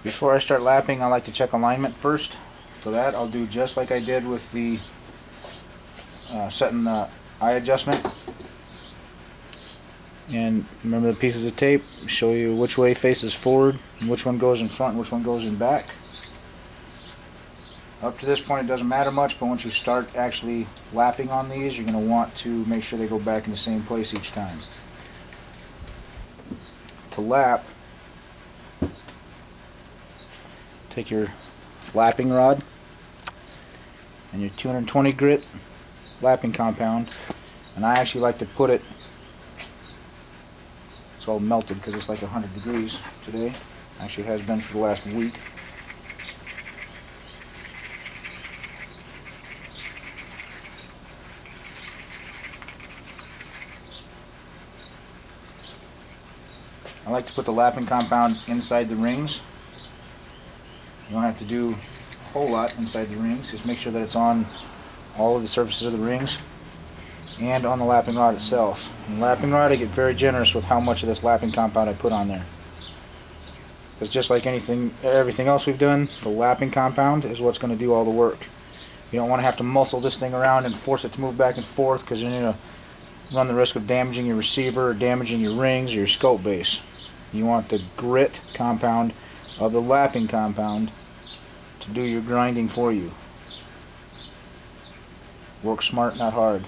Before I start lapping, I like to check alignment first. For that, I'll do just like I did with the setting the eye adjustment. And remember the pieces of tape show you which way faces forward, and which one goes in front, and which one goes in back. Up to this point it doesn't matter much, but once you start actually lapping on these, you're going to want to make sure they go back in the same place each time. To lap, take your lapping rod and your 220 grit lapping compound, and I actually like to put it, it's all melted because it's like 100 degrees today, actually has been for the last week. I like to put the lapping compound inside the rings. You don't have to do a whole lot inside the rings, just make sure that it's on all of the surfaces of the rings and on the lapping rod itself. And the lapping rod, I get very generous with how much of this lapping compound I put on there. Because just like everything else we've done, the lapping compound is what's going to do all the work. You don't want to have to muscle this thing around and force it to move back and forth, because you're going to run the risk of damaging your receiver or damaging your rings or your scope base. You want the grit compound of the lapping compound to do your grinding for you. Work smart, not hard.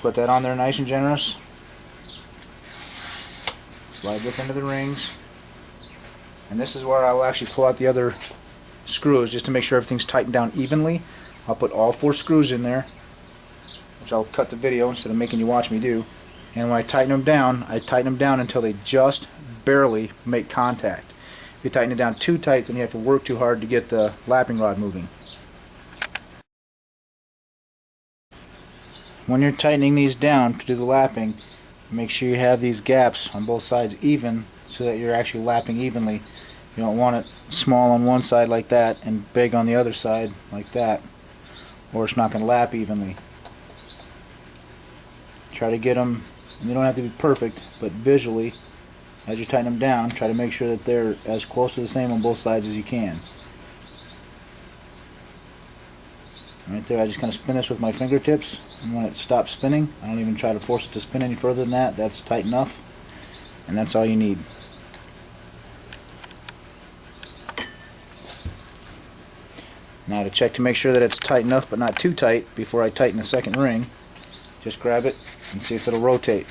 Put that on there nice and generous. Slide this into the rings. And this is where I'll actually pull out the other screws just to make sure everything's tightened down evenly. I'll put all 4 screws in there, which I'll cut the video instead of making you watch me do. And when I tighten them down until they just barely make contact. If you tighten it down too tight, then you have to work too hard to get the lapping rod moving. When you're tightening these down to do the lapping, make sure you have these gaps on both sides even, so that you're actually lapping evenly. You don't want it small on one side like that and big on the other side like that, or it's not going to lap evenly. Try to get them, and they don't have to be perfect, but visually, as you tighten them down, try to make sure that they're as close to the same on both sides as you can. Right there, I just kind of spin this with my fingertips, and when it stops spinning, I don't even try to force it to spin any further than that. That's tight enough, and that's all you need. Now to check to make sure that it's tight enough but not too tight before I tighten the second ring, just grab it and see if it'll rotate.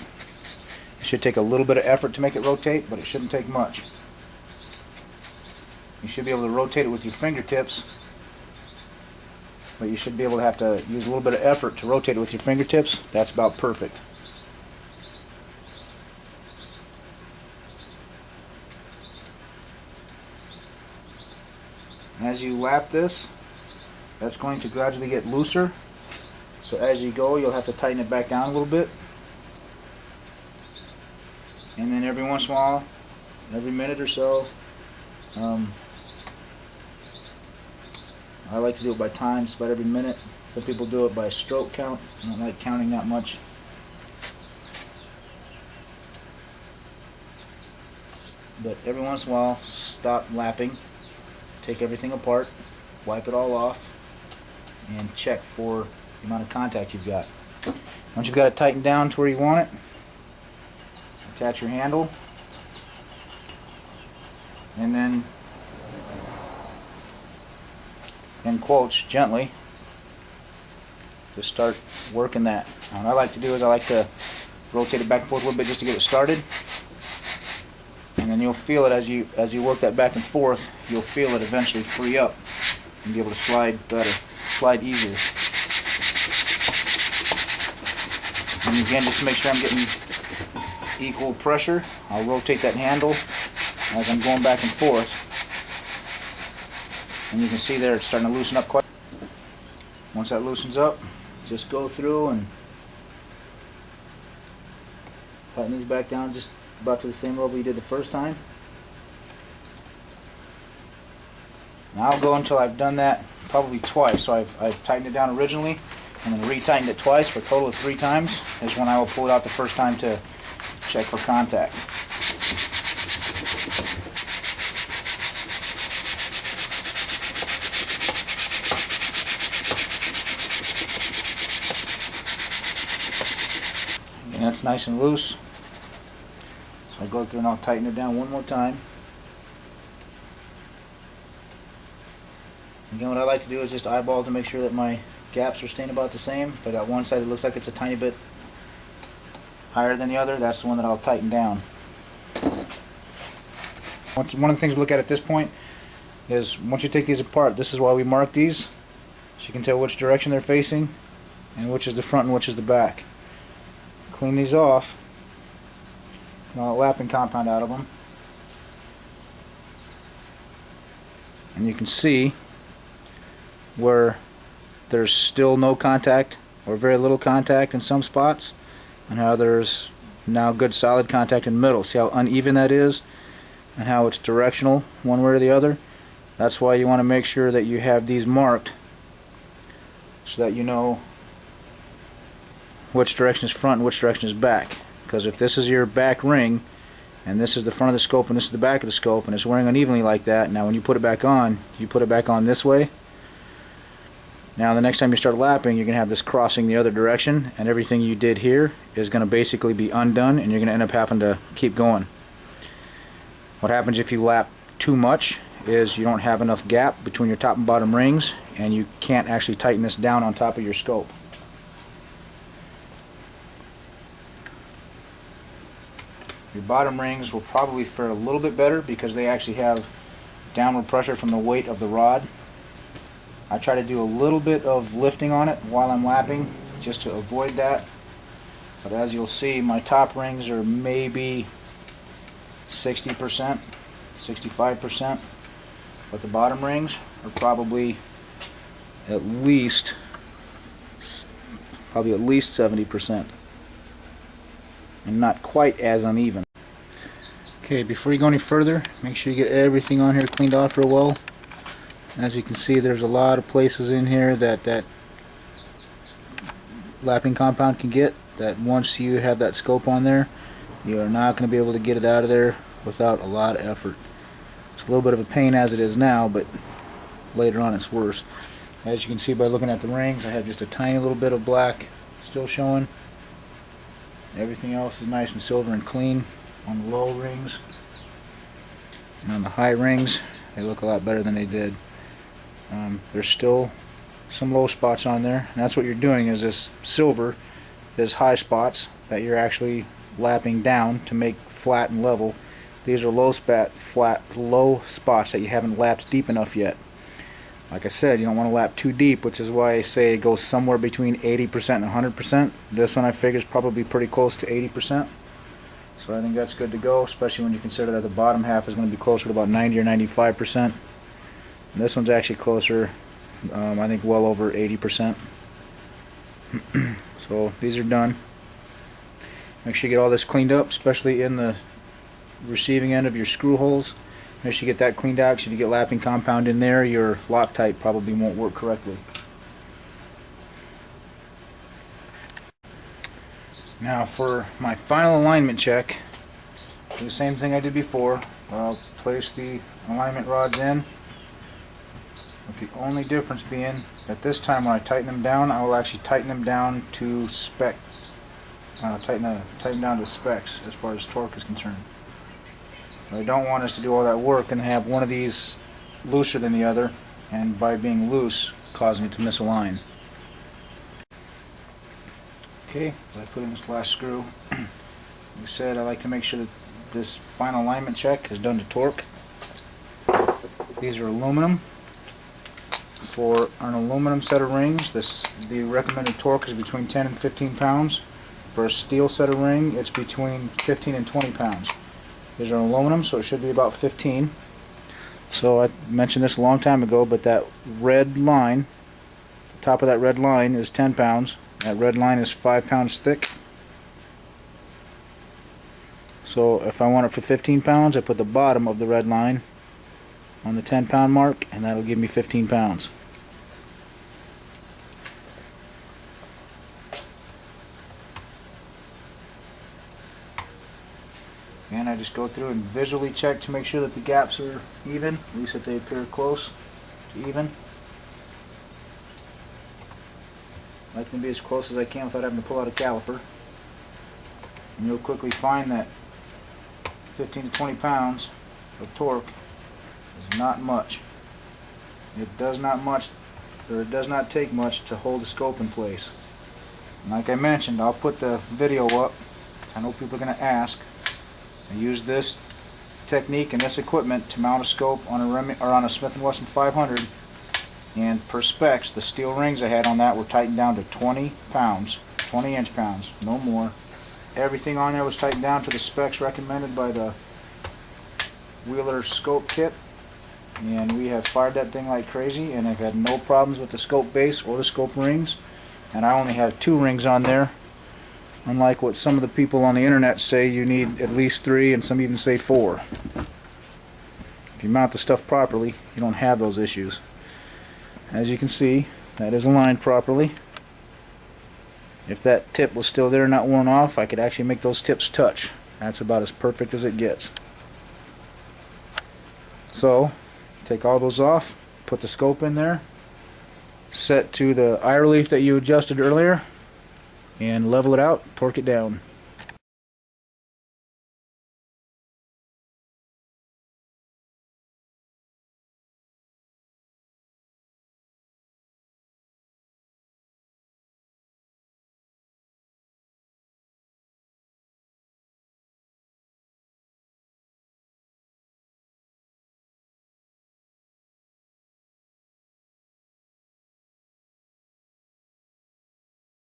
It should take a little bit of effort to make it rotate, but it shouldn't take much. You should be able to rotate it with your fingertips, but you should be able to have to use a little bit of effort to rotate it with your fingertips. That's about perfect. As you lap this, that's going to gradually get looser. So as you go, you'll have to tighten it back down a little bit. And then every once in a while, every minute or so, I like to do it by times, about every minute. Some people do it by stroke count. I don't like counting that much. But every once in a while, stop lapping, take everything apart, wipe it all off, and check for the amount of contact you've got. Once you've got it tightened down to where you want it, attach your handle, and then in quotes gently just start working that. Now what I like to do is I like to rotate it back and forth a little bit just to get it started, and then you'll feel it as you work that back and forth. You'll feel it eventually free up and be able to slide better, slide easier. And again, just to make sure I'm getting equal pressure, I'll rotate that handle as I'm going back and forth, and you can see there it's starting to loosen up quite. Once that loosens up, just go through and tighten these back down just about to the same level you did the first time. Now I'll go until I've done that probably twice. So I've tightened it down originally and then re-tightened it twice for a total of 3 times. Is when I will pull it out the first time to check for contact. And that's nice and loose. So I go through and I'll tighten it down one more time. Again, what I like to do is just eyeball to make sure that my gaps are staying about the same. If I got one side that looks like it's a tiny bit higher than the other, that's the one that I'll tighten down. One of the things to look at this point is once you take these apart, this is why we mark these, so you can tell which direction they're facing and which is the front and which is the back. Clean these off, all the lapping compound out of them, and you can see where there's still no contact or very little contact in some spots, and how there's now good solid contact in the middle. See how uneven that is and how it's directional one way or the other? That's why you want to make sure that you have these marked so that you know which direction is front and which direction is back. Because if this is your back ring and this is the front of the scope and this is the back of the scope and it's wearing unevenly like that, now when you put it back on, you put it back on this way. Now the next time you start lapping, you're going to have this crossing the other direction, and everything you did here is going to basically be undone, and you're going to end up having to keep going. What happens if you lap too much is you don't have enough gap between your top and bottom rings, and you can't actually tighten this down on top of your scope. Your bottom rings will probably fare a little bit better because they actually have downward pressure from the weight of the rod. I try to do a little bit of lifting on it while I'm lapping just to avoid that. But as you'll see, my top rings are maybe 60%, 65%, but the bottom rings are probably at least 70%, and not quite as uneven. Okay, before you go any further, make sure you get everything on here cleaned off real well. As you can see, there's a lot of places in here that lapping compound can get, that once you have that scope on there, you are not going to be able to get it out of there without a lot of effort. It's a little bit of a pain as it is now, but later on it's worse. As you can see by looking at the rings, I have just a tiny little bit of black still showing. Everything else is nice and silver and clean on the low rings. And on the high rings, they look a lot better than they did. There's still some low spots on there, and that's what you're doing, is this silver is high spots that you're actually lapping down to make flat and level. These are low spots that you haven't lapped deep enough yet. Like I said, you don't want to lap too deep, which is why I say it goes somewhere between 80% and 100%. This one I figure is probably pretty close to 80%. So I think that's good to go, especially when you consider that the bottom half is going to be closer to about 90 or 95%. And this one's actually closer, I think well over 80%. So these are done. Make sure you get all this cleaned up, especially in the receiving end of your screw holes. Make sure you get that cleaned out, because if you get lapping compound in there, your Loctite probably won't work correctly. Now for my final alignment check, do the same thing I did before. I'll place the alignment rods in, with the only difference being that this time when I tighten them down, I will actually tighten them down to spec. Tighten them down to specs as far as torque is concerned. I don't want us to do all that work and have one of these looser than the other, and by being loose, causing it to misalign. Okay, so I put in this last screw. Like I said, I like to make sure that this final alignment check is done to torque. These are aluminum. For an aluminum set of rings, the recommended torque is between 10 and 15 pounds. For a steel set of ring, it's between 15 and 20 pounds. These are aluminum, so it should be about 15. So I mentioned this a long time ago, but that red line, the top of that red line is 10 pounds. That red line is 5 pounds thick. So if I want it for 15 pounds, I put the bottom of the red line on the 10 pound mark, and that'll give me 15 pounds. And I just go through and visually check to make sure that the gaps are even, at least that they appear close to even. I like them to be as close as I can without having to pull out a caliper. and you'll quickly find that 15 to 20 pounds of torque is not much. It does not take much to hold the scope in place. And like I mentioned, I'll put the video up. I know people are going to ask. I use this technique and this equipment to mount a scope on a Smith & Wesson 500, and per specs, the steel rings I had on that were tightened down to 20 pounds, 20 inch-pounds, no more. Everything on there was tightened down to the specs recommended by the Wheeler scope kit, and we have fired that thing like crazy, and I've had no problems with the scope base or the scope rings. And I only have 2 rings on there, unlike what some of the people on the internet say you need at least 3, and some even say 4. If you mount the stuff properly, you don't have those issues. As you can see, that is aligned properly. If that tip was still there, not worn off, I could actually make those tips touch. That's about as perfect as it gets. So, take all those off, put the scope in there, set to the eye relief that you adjusted earlier, and level it out, torque it down.